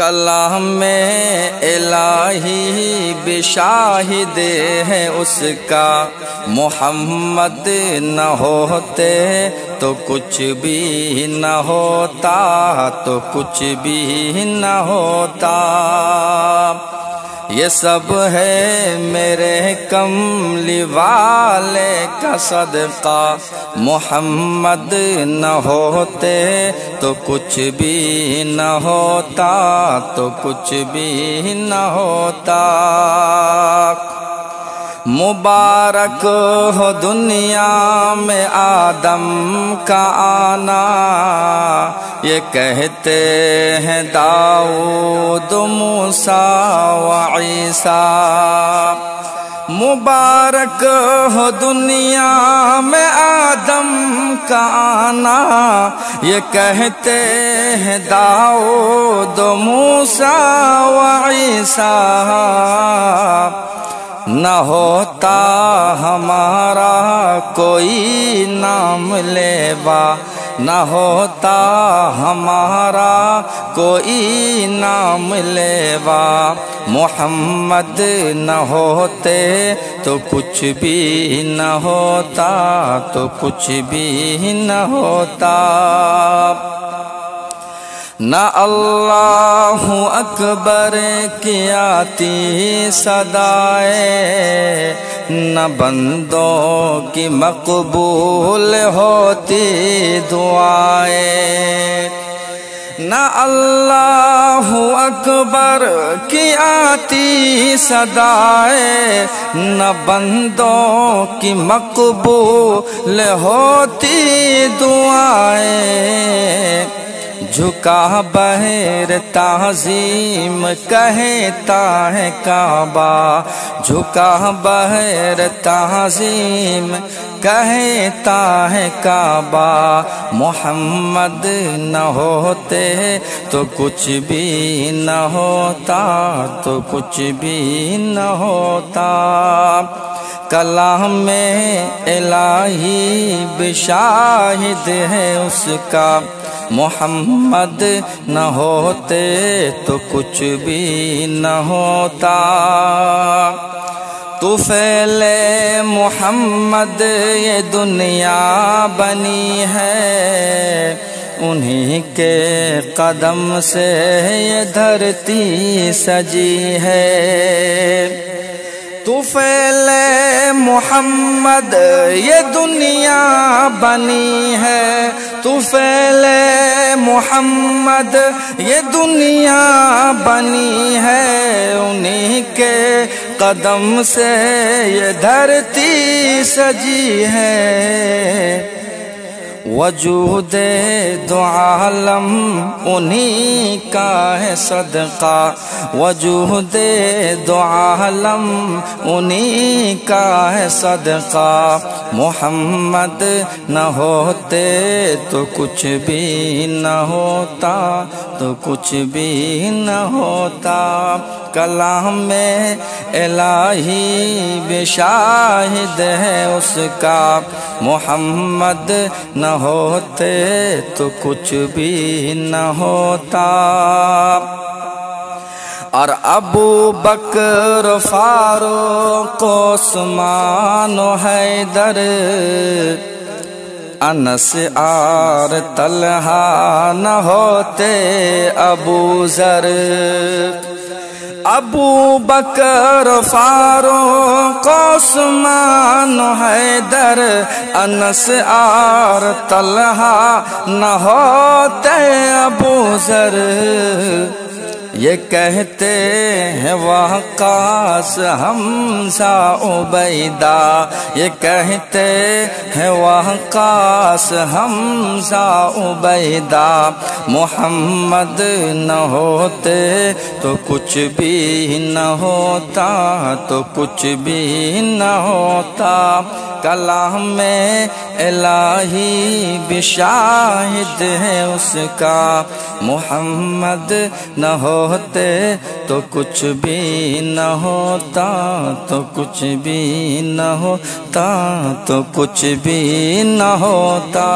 کلام الہی بھی شاہد ہے اس کا، محمد نہ ہوتے تو کچھ بھی نہ ہوتا، تو کچھ بھی نہ ہوتا۔ یہ سب ہے میرے کملی والے کا صدقہ، محمد نہ ہوتے تو کچھ بھی نہ ہوتا، تو کچھ بھی نہ ہوتا۔ مبارک ہو دنیا میں آدم کا آنا، یہ کہتے ہیں داؤد موسیٰ و عیسیٰ۔ مبارک ہو دنیا میں آدم کا آنا، یہ کہتے ہیں داؤد موسیٰ و عیسیٰ۔ نہ ہوتا ہمارا کوئی نام لیوا، نہ ہوتا ہمارا کوئی نام لیوا، محمد نہ ہوتے تو کچھ بھی نہ ہوتا، تو کچھ بھی نہ ہوتا۔ نہ اللہ اکبر کی آتی صدائے، نہ بندوں کی مقبول ہوتی دعائیں۔ نہ اللہ اکبر کی آتی صدائے، نہ بندوں کی مقبول ہوتی دعائیں۔ جھکا بہر تعظیم کہتا ہے کعبہ، جھکا بہر تعظیم کہتا ہے کعبہ، محمد نہ ہوتے تو کچھ بھی نہ ہوتا، تو کچھ بھی نہ ہوتا۔ کلام الہی بھی شاہد ہے اس کا، محمد نہ ہوتے تو کچھ بھی نہ ہوتا۔ طفیل محمد یہ دنیا بنی ہے، انہی کے قدم سے یہ دھرتی سجی ہے۔ طفیل محمد یہ دنیا بنی ہے، طفیل محمد یہ دنیا بنی ہے، انہی کے قدم سے یہ دھرتی سجی ہے۔ وجود دو عالم انہی کا ہے صدقہ، وجود دو عالم انہی کا ہے صدقہ، محمد نہ ہوتے تو کچھ بھی نہ ہوتا، تو کچھ بھی نہ ہوتا۔ کلام الہی بھی شاہد ہے اس کا، محمد نہ ہوتے تو کچھ بھی نہ ہوتا۔ اور ابو بکر فاروق عثمان و حیدر، انس اور طلحہ نہ ہوتے ابو ذر۔ ابو بکر فاروق عثمان و حیدر، انس اور طلحہ نہ ہوتے ابو ذر۔ یہ کہتے ہیں وقاص حمزہ عبیدہ، یہ کہتے ہیں وقاص حمزہ عبیدہ، محمد نہ ہوتے تو کچھ بھی نہ ہوتا، تو کچھ بھی نہ ہوتا۔ کلام الہی بھی شاہد ہے اس کا، محمد نہ ہوتے تو کچھ بھی نہ ہوتا، تو کچھ بھی نہ ہوتا، تو کچھ بھی نہ ہوتا۔